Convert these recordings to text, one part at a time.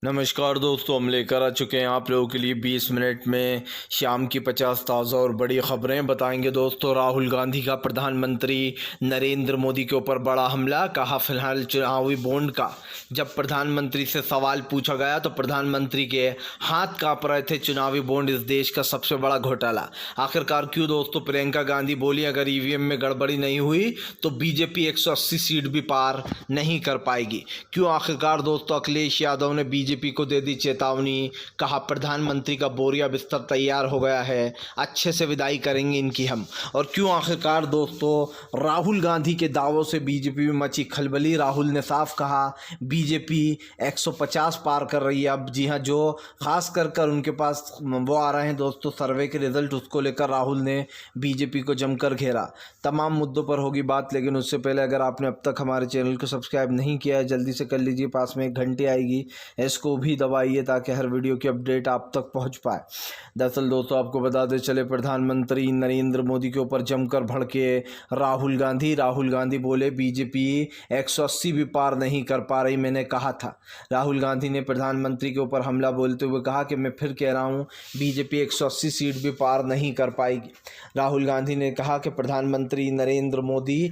नमस्कार दोस्तों, हम लेकर आ चुके हैं आप लोगों के लिए 20 मिनट में शाम की 50 ताज़ा और बड़ी खबरें बताएंगे। दोस्तों, राहुल गांधी का प्रधानमंत्री नरेंद्र मोदी के ऊपर बड़ा हमला, कहा फिलहाल चुनावी बॉन्ड का। जब प्रधानमंत्री से सवाल पूछा गया तो प्रधानमंत्री के हाथ कांप रहे थे। चुनावी बॉन्ड इस देश का सबसे बड़ा घोटाला। आखिरकार क्यों दोस्तों? प्रियंका गांधी बोली अगर ईवीएम में गड़बड़ी नहीं हुई तो बीजेपी 180 सीट भी पार नहीं कर पाएगी। क्यों आखिरकार दोस्तों? अखिलेश यादव ने बीजेपी को दे दी चेतावनी, कहा प्रधानमंत्री का बोरिया बिस्तर तैयार हो गया है, अच्छे से विदाई करेंगे इनकी हम। और क्यों आखिरकार दोस्तों? राहुल गांधी के दावों से बीजेपी में मची खलबली। राहुल ने साफ कहा बीजेपी 150 पार कर रही है अब। जी हाँ, जो खास कर उनके पास वो आ रहे हैं दोस्तों सर्वे के रिजल्ट, उसको लेकर राहुल ने बीजेपी को जमकर घेरा। तमाम मुद्दों पर होगी बात, लेकिन उससे पहले अगर आपने अब तक हमारे चैनल को सब्सक्राइब नहीं किया है जल्दी से कर लीजिए। पास में एक घंटी आएगी, इसको भी दबाइए ताकि हर वीडियो की अपडेट आप तक पहुंच पाए। दरअसल दोस्तों आपको बताते चले, प्रधानमंत्री नरेंद्र मोदी के ऊपर जमकर भड़के राहुल गांधी। राहुल गांधी बोले बीजेपी 180 भी पार नहीं कर पा रही, मैंने कहा था। राहुल गांधी ने प्रधानमंत्री के ऊपर हमला बोलते हुए कहा कि मैं फिर कह रहा हूं बीजेपी 180 सीट भी पार नहीं कर पाएगी। राहुल गांधी ने कहा कि प्रधानमंत्री नरेंद्र मोदी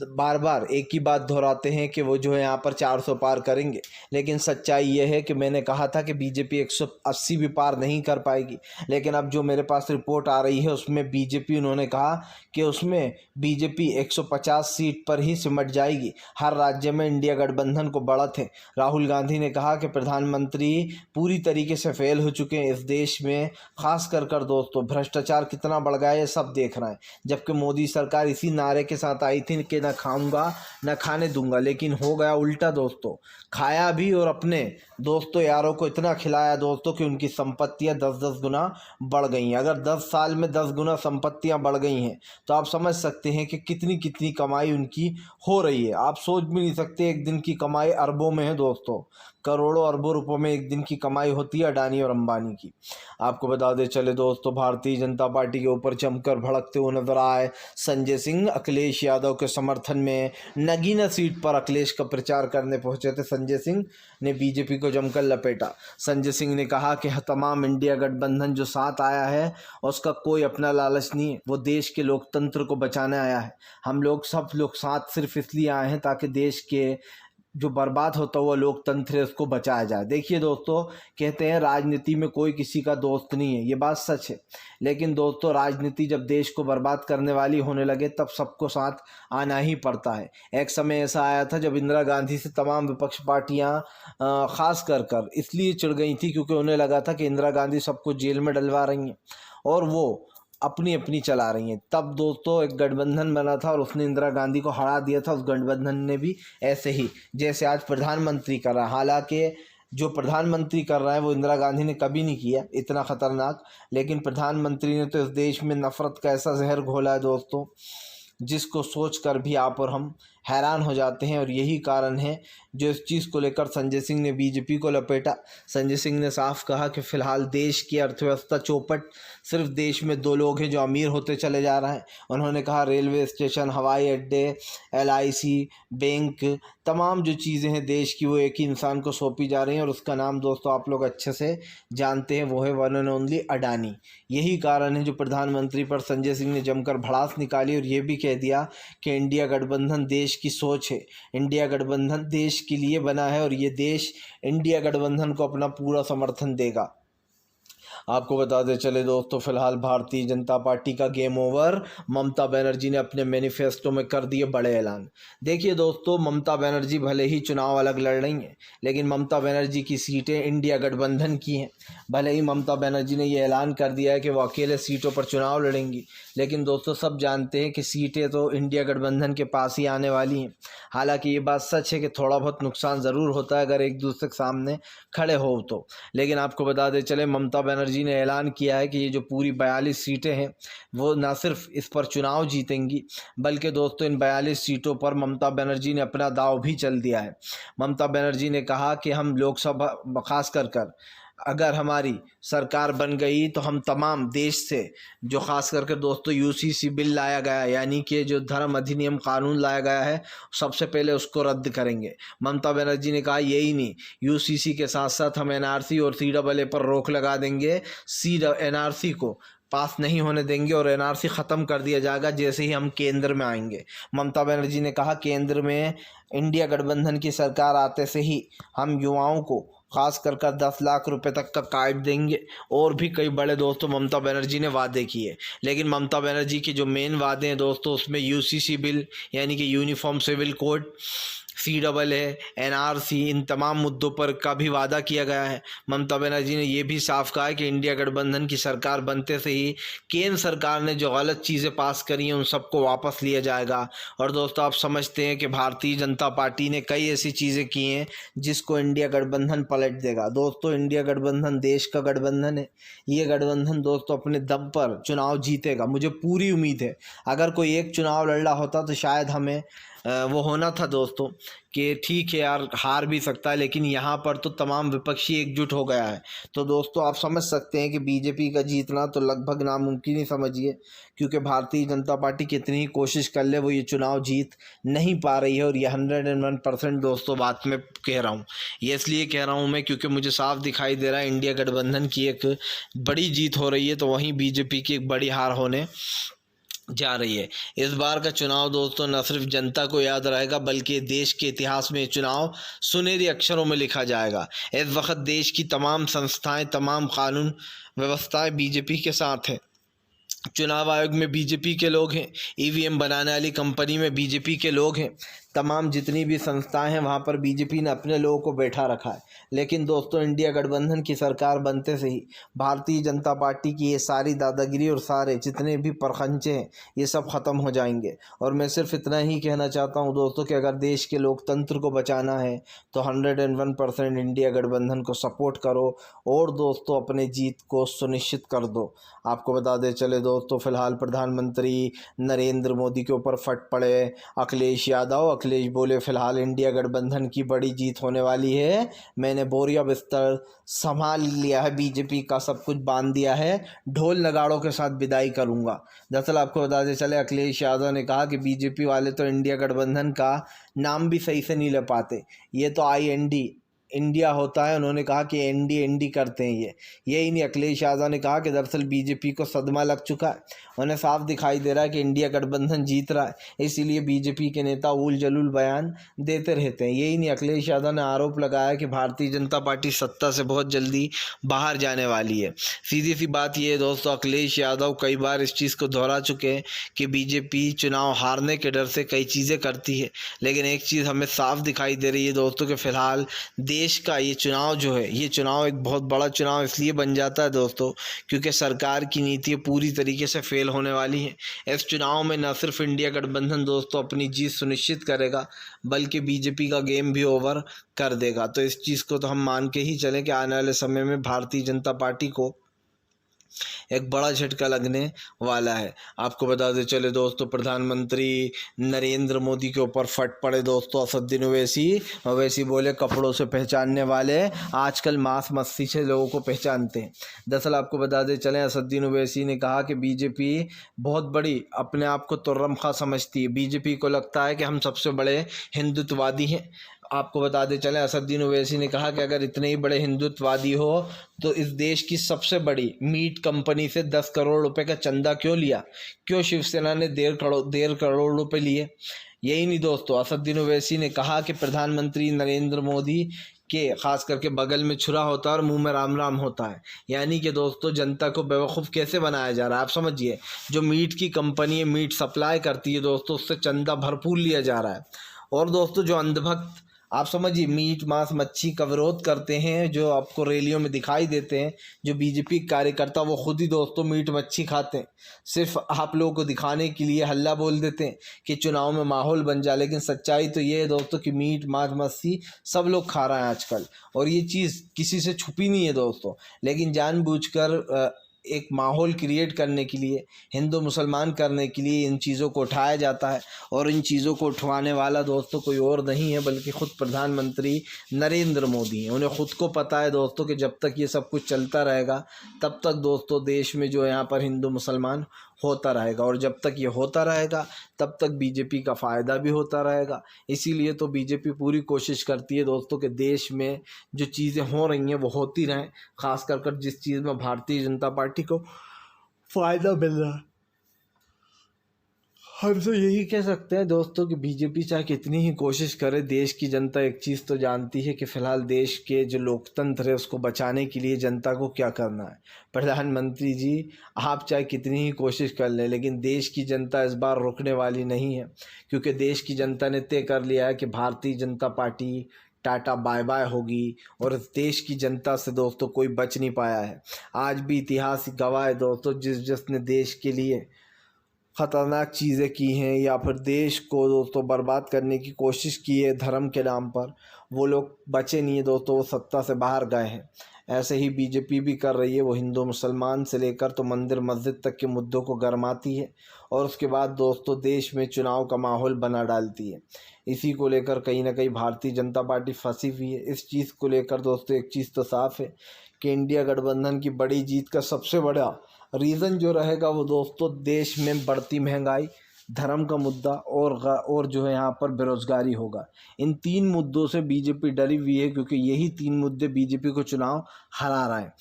बार बार एक ही बात दोहराते हैं कि वो जो है यहाँ पर 400 पार करेंगे, लेकिन सच्चाई ये है कि मैंने कहा था कि बीजेपी 180 भी पार नहीं कर पाएगी। लेकिन अब जो मेरे पास रिपोर्ट आ रही है उसमें बीजेपी, उन्होंने कहा कि उसमें बीजेपी 150 सीट पर ही सिमट जाएगी। हर राज्य में इंडिया गठबंधन को बढ़त है। राहुल गांधी ने कहा कि प्रधानमंत्री पूरी तरीके से फेल हो चुके हैं इस देश में। खास कर दोस्तों भ्रष्टाचार कितना बढ़ गया है ये सब देख रहे हैं। जबकि मोदी सरकार इसी नारे के साथ आई थी कि न खाऊंगा न खाने दूंगा, लेकिन हो गया उल्टा दोस्तों। खाया भी और अपने दोस्तों यारों को इतना खिलाया दोस्तों कि उनकी संपत्तियां 10-10 गुना बढ़ गई हैं। अगर 10 साल में 10 गुना संपत्तियां बढ़ गई हैं तो आप समझ सकते हैं कि कितनी कितनी कमाई उनकी हो रही है। आप सोच भी नहीं सकते, एक दिन की कमाई अरबों में है दोस्तों। करोड़ों अरबों रुपयों में एक दिन की कमाई होती है अडानी और अंबानी की। आपको बता दें चले दोस्तों, भारतीय जनता पार्टी के ऊपर जमकर भड़कते हुए नजर आए संजय सिंह। अखिलेश यादव के समर्थन में नगीना सीट पर अखिलेश का प्रचार करने पहुंचे थे संजय सिंह ने बीजेपी को जमकर लपेटा। संजय सिंह ने कहा कि तमाम इंडिया गठबंधन जो साथ आया है उसका कोई अपना लालच नहीं है, वो देश के लोकतंत्र को बचाने आया है। हम लोग सब लोग साथ सिर्फ इसलिए आए हैं ताकि देश के जो बर्बाद होता हुआ लोकतंत्र है उसको बचाया जाए। देखिए दोस्तों, कहते हैं राजनीति में कोई किसी का दोस्त नहीं है, ये बात सच है। लेकिन दोस्तों राजनीति जब देश को बर्बाद करने वाली होने लगे तब सबको साथ आना ही पड़ता है। एक समय ऐसा आया था जब इंदिरा गांधी से तमाम विपक्ष पार्टियां खास कर इसलिए चिढ़ गई थी क्योंकि उन्हें लगा था कि इंदिरा गांधी सबको जेल में डलवा रही हैं और वो अपनी अपनी चला रही हैं। तब दोस्तों एक गठबंधन बना था और उसने इंदिरा गांधी को हरा दिया था। उस गठबंधन ने भी ऐसे ही जैसे आज प्रधानमंत्री कर रहा है, हालांकि जो प्रधानमंत्री कर रहा है वो इंदिरा गांधी ने कभी नहीं किया इतना खतरनाक, लेकिन प्रधानमंत्री ने तो इस देश में नफरत का ऐसा जहर घोला है दोस्तों जिसको सोच कर भी आप और हम हैरान हो जाते हैं। और यही कारण है जो इस चीज़ को लेकर संजय सिंह ने बीजेपी को लपेटा। संजय सिंह ने साफ कहा कि फ़िलहाल देश की अर्थव्यवस्था चौपट, सिर्फ देश में 2 लोग हैं जो अमीर होते चले जा रहे हैं। उन्होंने कहा रेलवे स्टेशन, हवाई अड्डे, LIC, बैंक, तमाम जो चीज़ें हैं देश की वो एक ही इंसान को सौंपी जा रही हैं और उसका नाम दोस्तों आप लोग अच्छे से जानते हैं, वो है वन एंड ओनली अडानी। यही कारण है जो प्रधानमंत्री पर संजय सिंह ने जमकर भड़ास निकाली और ये भी कह दिया कि इंडिया गठबंधन देश की सोच है, इंडिया गठबंधन देश के लिए बना है और ये देश इंडिया गठबंधन को अपना पूरा समर्थन देगा। आपको बताते चले दोस्तों, फिलहाल भारतीय जनता पार्टी का गेम ओवर। ममता बनर्जी ने अपने मैनिफेस्टो में कर दिए बड़े ऐलान। देखिए दोस्तों, ममता बनर्जी भले ही चुनाव अलग लड़ रही हैं, लेकिन ममता बनर्जी की सीटें इंडिया गठबंधन की हैं। भले ही ममता बनर्जी ने ये ऐलान कर दिया है कि वो अकेले सीटों पर चुनाव लड़ेंगी, लेकिन दोस्तों सब जानते हैं कि सीटें तो इंडिया गठबंधन के पास ही आने वाली हैं। हालांकि ये बात सच है कि थोड़ा बहुत नुकसान ज़रूर होता है अगर एक दूसरे के सामने खड़े हो तो। लेकिन आपको बताते चले, ममता बनर्जी ने ऐलान किया है कि ये जो पूरी 42 सीटें हैं वो ना सिर्फ इस पर चुनाव जीतेंगी, बल्कि दोस्तों इन 42 सीटों पर ममता बनर्जी ने अपना दांव भी चल दिया है। ममता बनर्जी ने कहा कि हम लोकसभा खास कर अगर हमारी सरकार बन गई तो हम तमाम देश से जो ख़ास करके दोस्तों यूसीसी बिल लाया गया है, यानी कि जो धर्म अधिनियम कानून लाया गया है, सबसे पहले उसको रद्द करेंगे। ममता बनर्जी ने कहा यही नहीं, यूसीसी के साथ साथ हम एनआरसी और सीएए पर रोक लगा देंगे, एनआरसी को पास नहीं होने देंगे और एनआरसी ख़त्म कर दिया जाएगा जैसे ही हम केंद्र में आएंगे। ममता बनर्जी ने कहा केंद्र में इंडिया गठबंधन की सरकार आते से ही हम युवाओं को खास कर 10 लाख रुपए तक का कार्ड देंगे, और भी कई बड़े दोस्तों ममता बनर्जी ने वादे किए। लेकिन ममता बनर्जी के जो मेन वादे हैं दोस्तों, उसमें यूसीसी बिल यानी कि uniform civil code, CAA, NRC, इन तमाम मुद्दों पर का भी वादा किया गया है। ममता बनर्जी ने यह भी साफ कहा है कि इंडिया गठबंधन की सरकार बनते से ही केंद्र सरकार ने जो गलत चीज़ें पास करी हैं उन सबको वापस लिया जाएगा। और दोस्तों आप समझते हैं कि भारतीय जनता पार्टी ने कई ऐसी चीज़ें की हैं जिसको इंडिया गठबंधन पलट देगा। दोस्तों इंडिया गठबंधन देश का गठबंधन है, ये गठबंधन दोस्तों अपने दम पर चुनाव जीतेगा, मुझे पूरी उम्मीद है। अगर कोई एक चुनाव लड़ रहा होता तो शायद हमें वो होना था दोस्तों कि ठीक है यार हार भी सकता है, लेकिन यहाँ पर तो तमाम विपक्षी एकजुट हो गया है। तो दोस्तों आप समझ सकते हैं कि बीजेपी का जीतना तो लगभग नामुमकिन ही समझिए, क्योंकि भारतीय जनता पार्टी कितनी ही कोशिश कर ले वो ये चुनाव जीत नहीं पा रही है। और ये 101% दोस्तों बात मैं कह रहा हूँ, ये इसलिए कह रहा हूँ मैं क्योंकि मुझे साफ दिखाई दे रहा है इंडिया गठबंधन की एक बड़ी जीत हो रही है, तो वहीं बीजेपी की एक बड़ी हार होने जा रही है। इस बार का चुनाव दोस्तों न सिर्फ जनता को याद रहेगा बल्कि देश के इतिहास में चुनाव सुनहरे अक्षरों में लिखा जाएगा। इस वक्त देश की तमाम संस्थाएं, तमाम कानून व्यवस्थाएं बीजेपी के साथ हैं। चुनाव आयोग में बीजेपी के लोग हैं, ईवीएम बनाने वाली कंपनी में बीजेपी के लोग हैं, तमाम जितनी भी संस्थाएं हैं वहाँ पर बीजेपी ने अपने लोगों को बैठा रखा है। लेकिन दोस्तों इंडिया गठबंधन की सरकार बनते से ही भारतीय जनता पार्टी की ये सारी दादागिरी और सारे जितने भी परखंचे हैं ये सब ख़त्म हो जाएंगे। और मैं सिर्फ इतना ही कहना चाहता हूँ दोस्तों कि अगर देश के लोकतंत्र को बचाना है तो 101% इंडिया गठबंधन को सपोर्ट करो और दोस्तों अपने जीत को सुनिश्चित कर दो। आपको बता दें चले दोस्तों, फिलहाल प्रधानमंत्री नरेंद्र मोदी के ऊपर फट पड़े अखिलेश यादव। अखिलेश बोले फिलहाल इंडिया गठबंधन की बड़ी जीत होने वाली है, मैंने बोरिया बिस्तर संभाल लिया है, बीजेपी का सब कुछ बांध दिया है, ढोल नगाड़ों के साथ विदाई करूंगा। दरअसल आपको बता दें चले अखिलेश यादव ने कहा कि बीजेपी वाले तो इंडिया गठबंधन का नाम भी सही से नहीं ले पाते, ये तो IND इंडिया होता है, उन्होंने कहा कि ND करते हैं यही नहीं। अखिलेश यादव ने कहा कि दरअसल बीजेपी को सदमा लग चुका है, उन्हें साफ दिखाई दे रहा है कि इंडिया गठबंधन जीत रहा है, इसीलिए बीजेपी के नेता उल जलूल बयान देते रहते हैं। यही नहीं, अखिलेश यादव ने आरोप लगाया कि भारतीय जनता पार्टी सत्ता से बहुत जल्दी बाहर जाने वाली है। सीधी सी बात यह है दोस्तों, अखिलेश यादव कई बार इस चीज़ को दोहरा चुके हैं कि बीजेपी चुनाव हारने के डर से कई चीज़ें करती है, लेकिन एक चीज़ हमें साफ दिखाई दे रही है दोस्तों कि फ़िलहाल देश का ये चुनाव जो है, ये चुनाव एक बहुत बड़ा चुनाव इसलिए बन जाता है दोस्तों क्योंकि सरकार की नीतियाँ पूरी तरीके से फेल होने वाली हैं। इस चुनाव में न सिर्फ इंडिया गठबंधन दोस्तों अपनी जीत सुनिश्चित करेगा बल्कि बीजेपी का गेम भी ओवर कर देगा। तो इस चीज़ को तो हम मान के ही चलें कि आने वाले समय में भारतीय जनता पार्टी को एक बड़ा झटका लगने वाला है। आपको बता दें चले दोस्तों, प्रधानमंत्री नरेंद्र मोदी के ऊपर फट पड़े दोस्तों असदुद्दीन ओवैसी बोले कपड़ों से पहचानने वाले आजकल मांस मस्ती से लोगों को पहचानते हैं। दरअसल आपको बता दें चले असदुद्दीन ओवैसी ने कहा कि बीजेपी बहुत बड़ी अपने आप को तुर्रम खा समझती है, बीजेपी को लगता है कि हम सबसे बड़े हिंदुत्ववादी हैं। आपको बता दें चले असदुद्दीन ओवैसी ने कहा कि अगर इतने ही बड़े हिंदुत्ववादी हो तो इस देश की सबसे बड़ी मीट कंपनी से 10 करोड़ रुपए का चंदा क्यों लिया, क्यों शिवसेना ने 1.5 करोड़ रुपए लिए। यही नहीं दोस्तों, असदुद्दीन ओवैसी ने कहा कि प्रधानमंत्री नरेंद्र मोदी के खास करके बगल में छुरा होता है और मुंह में राम राम होता है, यानी कि दोस्तों जनता को बेवकूफ़ कैसे बनाया जा रहा है। आप समझिए, जो मीट की कंपनी है, मीट सप्लाई करती है दोस्तों, उससे चंदा भरपूर लिया जा रहा है। और दोस्तों जो अंधभक्त आप समझिए मीट मांस मच्छी का विरोध करते हैं, जो आपको रैलियों में दिखाई देते हैं, जो बीजेपी कार्यकर्ता वो खुद ही दोस्तों मीट मच्छी खाते हैं, सिर्फ आप लोगों को दिखाने के लिए हल्ला बोल देते हैं कि चुनाव में माहौल बन जाए। लेकिन सच्चाई तो ये है दोस्तों कि मीट मांस मच्छी सब लोग खा रहे हैं आजकल, और ये चीज़ किसी से छुपी नहीं है दोस्तों। लेकिन जानबूझकर एक माहौल क्रिएट करने के लिए, हिंदू मुसलमान करने के लिए इन चीज़ों को उठाया जाता है। और इन चीज़ों को उठवाने वाला दोस्तों कोई और नहीं है बल्कि ख़ुद प्रधानमंत्री नरेंद्र मोदी हैं। उन्हें ख़ुद को पता है दोस्तों कि जब तक ये सब कुछ चलता रहेगा तब तक दोस्तों देश में जो यहाँ पर हिंदू मुसलमान होता रहेगा, और जब तक ये होता रहेगा तब तक बीजेपी का फ़ायदा भी होता रहेगा। इसीलिए तो बीजेपी पूरी कोशिश करती है दोस्तों कि देश में जो चीज़ें हो रही हैं वो होती रहें, ख़ास कर जिस चीज़ में भारतीय जनता पार्टी को फ़ायदा मिल रहा है। हम तो यही कह सकते हैं दोस्तों कि बीजेपी चाहे कितनी ही कोशिश करे, देश की जनता एक चीज़ तो जानती है कि फ़िलहाल देश के जो लोकतंत्र है उसको बचाने के लिए जनता को क्या करना है। प्रधानमंत्री जी, आप चाहे कितनी ही कोशिश कर लें लेकिन देश की जनता इस बार रुकने वाली नहीं है, क्योंकि देश की जनता ने तय कर लिया है कि Bharatiya Janata party tata bye bye होगी, और इस देश की जनता से दोस्तों कोई बच नहीं पाया है। आज भी इतिहास गवाह है दोस्तों, जिसने देश के लिए ख़तरनाक चीज़ें की हैं या फिर देश को दोस्तों बर्बाद करने की कोशिश की है धर्म के नाम पर, वो लोग बचे नहीं है दोस्तों, वो सत्ता से बाहर गए हैं। ऐसे ही बीजेपी भी कर रही है, वो हिंदू मुसलमान से लेकर तो मंदिर मस्जिद तक के मुद्दों को गरमाती है और उसके बाद दोस्तों देश में चुनाव का माहौल बना डालती है। इसी को लेकर कहीं ना कहीं भारतीय जनता पार्टी फंसी हुई है। इस चीज़ को लेकर दोस्तों एक चीज़ तो साफ़ है कि इंडिया गठबंधन की बड़ी जीत का सबसे बड़ा रीज़न जो रहेगा वो दोस्तों देश में बढ़ती महंगाई, धर्म का मुद्दा और जो है यहाँ पर बेरोज़गारी होगा। इन 3 मुद्दों से बीजेपी डरी हुई है, क्योंकि यही 3 मुद्दे बीजेपी को चुनाव हरा रहे हैं।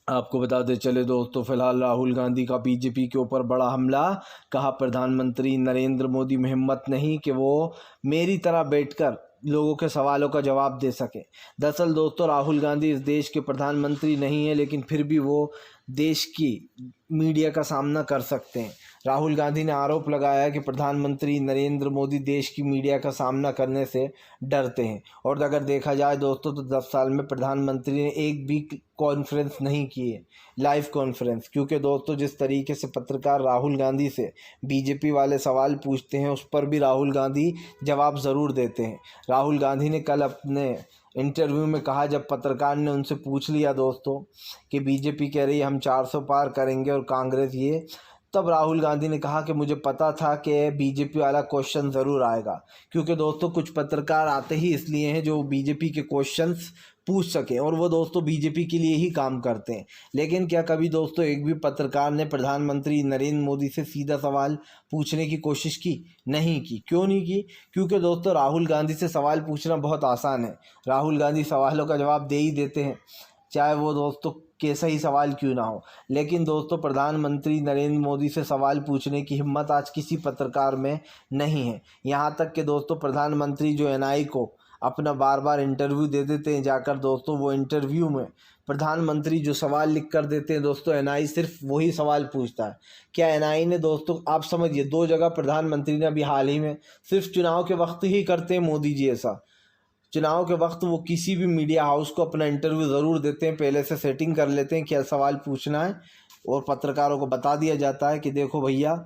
आपको बताते चले दोस्तों, फिलहाल राहुल गांधी का बीजेपी के ऊपर बड़ा हमला। कहा प्रधानमंत्री नरेंद्र मोदी में हिम्मत नहीं कि वो मेरी तरह बैठकर लोगों के सवालों का जवाब दे सके। दरअसल दोस्तों राहुल गांधी इस देश के प्रधानमंत्री नहीं है, लेकिन फिर भी वो देश की मीडिया का सामना कर सकते हैं। राहुल गांधी ने आरोप लगाया है कि प्रधानमंत्री नरेंद्र मोदी देश की मीडिया का सामना करने से डरते हैं, और अगर देखा जाए दोस्तों तो 10 साल में प्रधानमंत्री ने एक भी कॉन्फ्रेंस नहीं की है, लाइव कॉन्फ्रेंस, क्योंकि दोस्तों जिस तरीके से पत्रकार राहुल गांधी से बीजेपी वाले सवाल पूछते हैं उस पर भी राहुल गांधी जवाब ज़रूर देते हैं। राहुल गांधी ने कल अपने इंटरव्यू में कहा, जब पत्रकार ने उनसे पूछ लिया दोस्तों कि बीजेपी कह रही है हम 400 पार करेंगे और कांग्रेस ये, तब राहुल गांधी ने कहा कि मुझे पता था कि बीजेपी वाला क्वेश्चन ज़रूर आएगा, क्योंकि दोस्तों कुछ पत्रकार आते ही इसलिए हैं जो बीजेपी के क्वेश्चंस पूछ सकें, और वो दोस्तों बीजेपी के लिए ही काम करते हैं। लेकिन क्या कभी दोस्तों एक भी पत्रकार ने प्रधानमंत्री नरेंद्र मोदी से सीधा सवाल पूछने की कोशिश की? नहीं की। क्यों नहीं की? क्योंकि दोस्तों राहुल गांधी से सवाल पूछना बहुत आसान है। राहुल गांधी सवालों का जवाब दे ही देते हैं, चाहे वो दोस्तों कैसा ही सवाल क्यों ना हो। लेकिन दोस्तों प्रधानमंत्री नरेंद्र मोदी से सवाल पूछने की हिम्मत आज किसी पत्रकार में नहीं है। यहाँ तक कि दोस्तों प्रधानमंत्री जो एनआई को अपना बार बार इंटरव्यू दे देते हैं जाकर दोस्तों, वो इंटरव्यू में प्रधानमंत्री जो सवाल लिख कर देते हैं दोस्तों, एनआई सिर्फ वही सवाल पूछता है। क्या एनआई ने दोस्तों, आप समझिए 2 जगह प्रधानमंत्री ने अभी हाल ही में, सिर्फ चुनाव के वक्त ही करते हैं मोदी जी ऐसा। चुनाव के वक्त वो किसी भी मीडिया हाउस को अपना इंटरव्यू ज़रूर देते हैं, पहले से सेटिंग कर लेते हैं क्या सवाल पूछना है, और पत्रकारों को बता दिया जाता है कि देखो भैया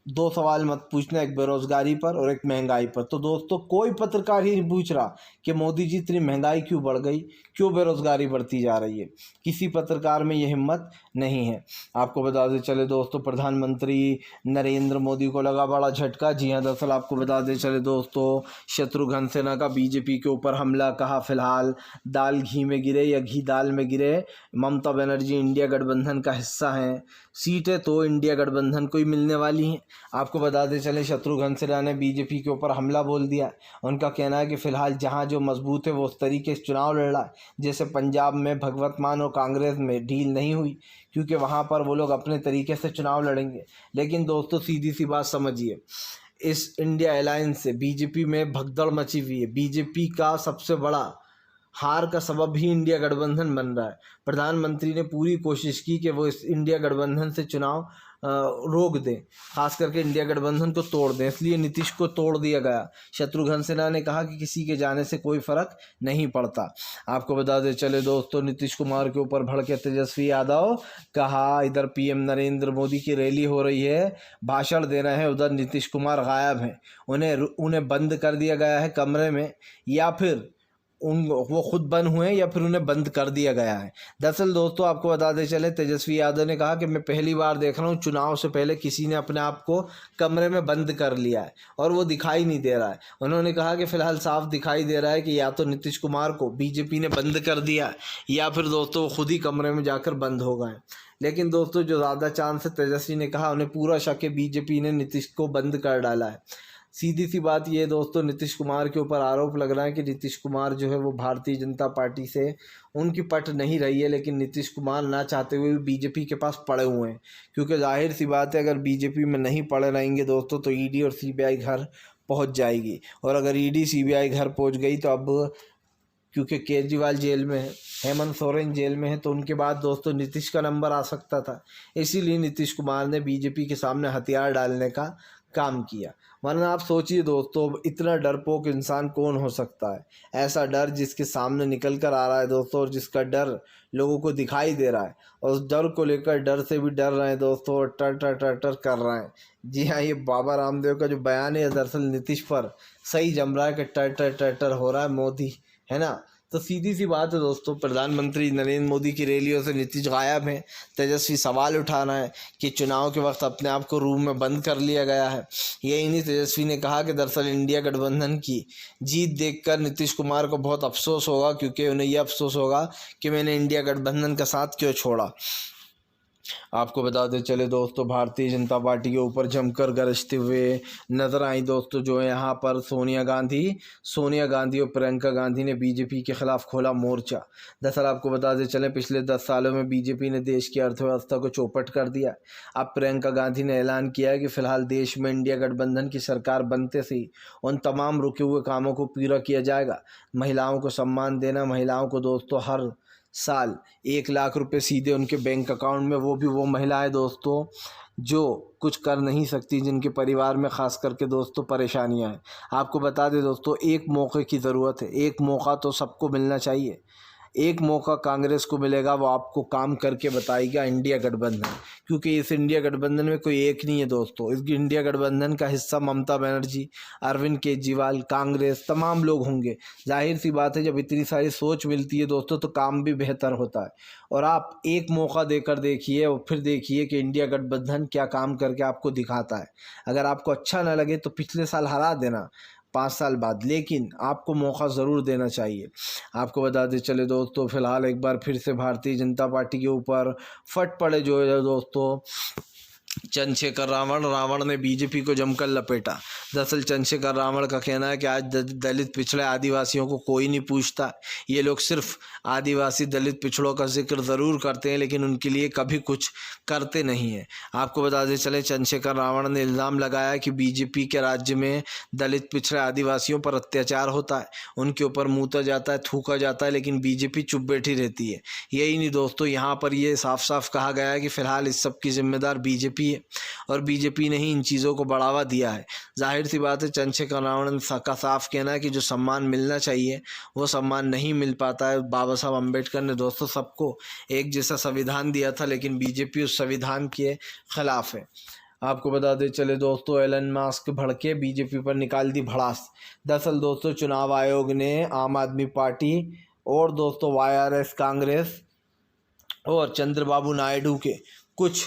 2 सवाल मत पूछना, एक बेरोज़गारी पर और एक महंगाई पर। तो दोस्तों कोई पत्रकार ही नहीं पूछ रहा कि मोदी जी इतनी महंगाई क्यों बढ़ गई, क्यों बेरोज़गारी बढ़ती जा रही है। किसी पत्रकार में ये हिम्मत नहीं है। आपको बताते चले दोस्तों प्रधानमंत्री नरेंद्र मोदी को लगा बड़ा झटका। जी हाँ, दरअसल आपको बताते चले दोस्तों शत्रुघ्न सिन्हा का बीजेपी के ऊपर हमला। कहा फिलहाल दाल घी में गिरे या घी दाल में गिरे, ममता बनर्जी इंडिया गठबंधन का हिस्सा हैं, सीटें तो इंडिया गठबंधन को ही मिलने वाली हैं। आपको बताते चले शत्रुघ्न सिन्हा ने बीजेपी के ऊपर हमला बोल दिया। उनका कहना है कि फ़िलहाल जहां जो मजबूत है वो उस तरीके से चुनाव लड़ रहा है जैसे पंजाब में भगवत मान और कांग्रेस में डील नहीं हुई, क्योंकि वहां पर वो लोग अपने तरीके से चुनाव लड़ेंगे। लेकिन दोस्तों सीधी सी बात समझिए, इस इंडिया अलायंस से बीजेपी में भगदड़ मची हुई है। बीजेपी का सबसे बड़ा हार का सबब ही इंडिया गठबंधन बन रहा है। प्रधानमंत्री ने पूरी कोशिश की कि वो इस इंडिया गठबंधन से चुनाव रोक दें, खास करके इंडिया गठबंधन को तोड़ दें, इसलिए नीतीश को तोड़ दिया गया। शत्रुघ्न सिन्हा ने कहा कि किसी के जाने से कोई फर्क नहीं पड़ता। आपको बता दें चले दोस्तों नीतीश कुमार के ऊपर भड़के तेजस्वी यादव। कहा इधर पीएम नरेंद्र मोदी की रैली हो रही है, भाषण दे रहे हैं, उधर नीतीश कुमार गायब हैं, उन्हें बंद कर दिया गया है कमरे में, या फिर वो खुद बंद हुए या फिर उन्हें बंद कर दिया गया है। दरअसल दोस्तों आपको बताते चले, तेजस्वी यादव ने कहा कि मैं पहली बार देख रहा हूँ चुनाव से पहले किसी ने अपने आप को कमरे में बंद कर लिया है और वो दिखाई नहीं दे रहा है। उन्होंने कहा कि फिलहाल साफ दिखाई दे रहा है कि या तो नीतीश कुमार को बीजेपी ने बंद कर दिया या फिर दोस्तों वो खुद ही कमरे में जाकर बंद हो गए। लेकिन दोस्तों जो ज़्यादा चांस है, तेजस्वी ने कहा उन्हें पूरा शक है बीजेपी ने नीतीश को बंद कर डाला है। सीधी सी बात ये दोस्तों, नीतीश कुमार के ऊपर आरोप लग रहा है कि नीतीश कुमार जो है वो भारतीय जनता पार्टी से उनकी पट नहीं रही है, लेकिन नीतीश कुमार ना चाहते हुए भी बीजेपी के पास पड़े हुए हैं। क्योंकि जाहिर सी बात है, अगर बीजेपी में नहीं पड़े रहेंगे दोस्तों तो ईडी और सीबीआई घर पहुंच जाएगी, और अगर ईडी सीबीआई घर पहुंच गई तो अब क्योंकि केजरीवाल जेल में है, हेमंत सोरेन जेल में है, तो उनके बाद दोस्तों नीतीश का नंबर आ सकता था। इसीलिए नीतीश कुमार ने बीजेपी के सामने हथियार डालने का काम किया। वरना आप सोचिए दोस्तों, इतना डरपोक इंसान कौन हो सकता है? ऐसा डर जिसके सामने निकल कर आ रहा है दोस्तों, और जिसका डर लोगों को दिखाई दे रहा है, और उस डर को लेकर डर से भी डर रहे हैं दोस्तों, और टर टर टर टर कर रहे हैं। जी हाँ, ये बाबा रामदेव का जो बयान है दरअसल नीतीश पर सही जम रहा है कि टर टर टर टर हो रहा है मोदी, है ना। तो सीधी सी बात है दोस्तों, प्रधानमंत्री नरेंद्र मोदी की रैलियों से नीतीश गायब हैं। तेजस्वी सवाल उठा रहा है कि चुनाव के वक्त अपने आप को रूम में बंद कर लिया गया है। यही नहीं, तेजस्वी ने कहा कि दरअसल इंडिया गठबंधन की जीत देखकर नीतीश कुमार को बहुत अफसोस होगा, क्योंकि उन्हें यह अफसोस होगा कि मैंने इंडिया गठबंधन का साथ क्यों छोड़ा। आपको बताते चले दोस्तों, भारतीय जनता पार्टी के ऊपर जमकर गरजते हुए नजर आई दोस्तों जो है यहाँ पर सोनिया गांधी और प्रियंका गांधी ने बीजेपी के खिलाफ खोला मोर्चा। दरअसल आपको बताते चले, पिछले 10 सालों में बीजेपी ने देश की अर्थव्यवस्था को चौपट कर दिया। अब प्रियंका गांधी ने ऐलान किया है कि फिलहाल देश में इंडिया गठबंधन की सरकार बनते से ही उन तमाम रुके हुए कामों को पूरा किया जाएगा। महिलाओं को सम्मान देना, महिलाओं को दोस्तों हर साल 1 लाख रुपए सीधे उनके बैंक अकाउंट में, वो भी वो महिलाएं दोस्तों जो कुछ कर नहीं सकती, जिनके परिवार में ख़ास करके दोस्तों परेशानियां हैं। आपको बता दें दोस्तों, एक मौके की ज़रूरत है, एक मौका तो सबको मिलना चाहिए। एक मौका कांग्रेस को मिलेगा, वो आपको काम करके बताएगा इंडिया गठबंधन, क्योंकि इस इंडिया गठबंधन में कोई एक नहीं है दोस्तों। इस इंडिया गठबंधन का हिस्सा ममता बनर्जी, अरविंद केजरीवाल, कांग्रेस, तमाम लोग होंगे। जाहिर सी बात है, जब इतनी सारी सोच मिलती है दोस्तों तो काम भी बेहतर होता है। और आप एक मौका देकर देखिए और फिर देखिए कि इंडिया गठबंधन क्या काम करके आपको दिखाता है। अगर आपको अच्छा ना लगे तो पिछले साल हरा देना 5 साल बाद, लेकिन आपको मौका ज़रूर देना चाहिए। आपको बताते चले दोस्तों, फिलहाल एक बार फिर से भारतीय जनता पार्टी के ऊपर फट पड़े जो है दोस्तों चंद्रशेखर रावण ने बीजेपी को जमकर लपेटा। दरअसल चंद्रशेखर रावण का कहना है कि आज दलित पिछड़े आदिवासियों को कोई नहीं पूछता। ये लोग सिर्फ आदिवासी दलित पिछड़ों का जिक्र ज़रूर करते हैं, लेकिन उनके लिए कभी कुछ करते नहीं हैं। आपको बताते चले, चंद्रशेखर रावण ने इल्ज़ाम लगाया कि बीजेपी के राज्य में दलित पिछड़े आदिवासियों पर अत्याचार होता है, उनके ऊपर मूता जाता है, थूका जाता है, लेकिन बीजेपी चुप बैठी रहती है। यही नहीं दोस्तों, यहाँ पर ये साफ साफ कहा गया है कि फ़िलहाल इस सब की जिम्मेदार बीजेपी है, और बीजेपी ने ही इन चीज़ों को बढ़ावा दिया है। जाहिर सी बात है, चंद्रशेखर रावण का साफ कहना है कि जो सम्मान मिलना चाहिए वो सम्मान नहीं मिल पाता है। बाबा साहब अम्बेडकर ने दोस्तों सबको एक जैसा संविधान दिया था, लेकिन बीजेपी उस संविधान के खिलाफ है। आपको बताते चले दोस्तों, एलन मस्क भड़के, बीजेपी पर निकाल दी भड़ास। दरअसल दोस्तों, चुनाव आयोग ने आम आदमी पार्टी और दोस्तों YRS कांग्रेस और चंद्रबाबू नायडू के कुछ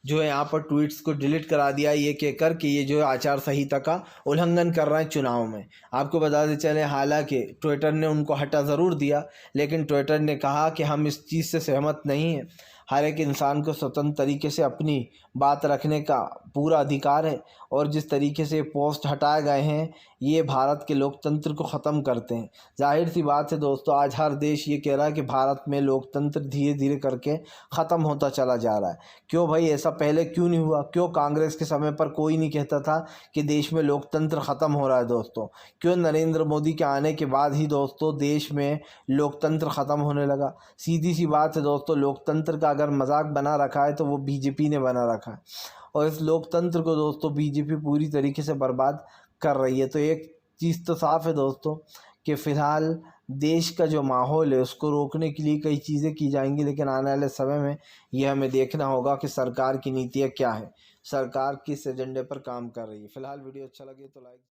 जो है यहाँ पर ट्वीट्स को डिलीट करा दिया, ये कहकर कि ये जो है आचार संहिता का उल्लंघन कर रहे हैं चुनाव में। आपको बताते चले, हालांकि ट्विटर ने उनको हटा ज़रूर दिया, लेकिन ट्विटर ने कहा कि हम इस चीज़ से सहमत नहीं हैं। हर एक इंसान को स्वतंत्र तरीके से अपनी बात रखने का पूरा अधिकार है, और जिस तरीके से पोस्ट हटाए गए हैं ये भारत के लोकतंत्र को ख़त्म करते हैं। जाहिर सी बात है दोस्तों, आज हर देश ये कह रहा है कि भारत में लोकतंत्र धीरे धीरे करके ख़त्म होता चला जा रहा है। क्यों भाई, ऐसा पहले क्यों नहीं हुआ? क्यों कांग्रेस के समय पर कोई नहीं कहता था कि देश में लोकतंत्र ख़त्म हो रहा है दोस्तों? क्यों नरेंद्र मोदी के आने के बाद ही दोस्तों देश में लोकतंत्र ख़त्म होने लगा? सीधी सी बात है दोस्तों, लोकतंत्र का अगर मजाक बना रखा है तो वो बीजेपी ने बना रखा है, और इस लोकतंत्र को दोस्तों बीजेपी पूरी तरीके से बर्बाद कर रही है। तो एक चीज़ तो साफ है दोस्तों कि फ़िलहाल देश का जो माहौल है उसको रोकने के लिए कई चीज़ें की जाएंगी, लेकिन आने वाले समय में यह हमें देखना होगा कि सरकार की नीतियाँ क्या है, सरकार किस एजेंडे पर काम कर रही है। फ़िलहाल वीडियो अच्छा लगे तो लाइक